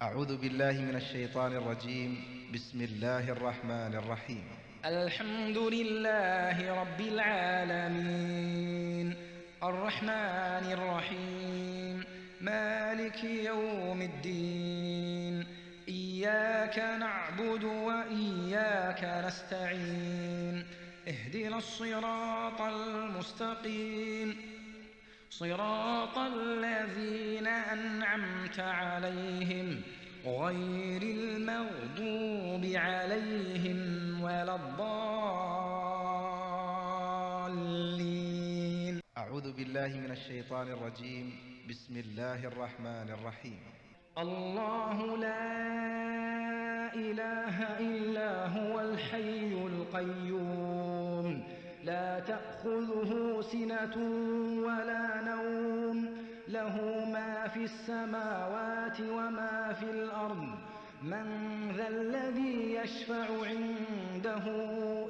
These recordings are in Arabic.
أعوذ بالله من الشيطان الرجيم. بسم الله الرحمن الرحيم. الحمد لله رب العالمين، الرحمن الرحيم، مالك يوم الدين. إياك نعبد وإياك نستعين. اهدنا الصراط المستقيم، صراط الذين أنعمت عليهم غير المغضوب عليهم ولا الضالين. أعوذ بالله من الشيطان الرجيم. بسم الله الرحمن الرحيم. الله لا إله إلا هو الحي القيوم، لا تأخذه سنة ولا نوم، له ما في السماوات وما في الأرض. من ذا الذي يشفع عنده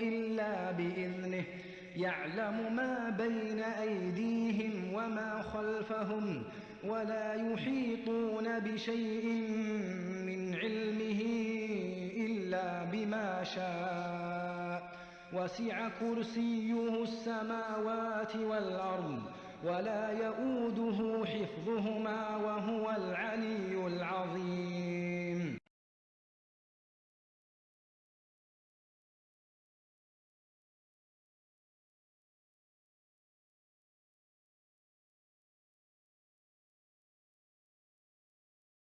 إلا بإذنه، يعلم ما بين أيديهم وما خلفهم، ولا يحيطون بشيء من علمه إلا بما شاء. وسع كرسيه السماوات والأرض، ولا يؤوده حفظهما وهو العلي العظيم.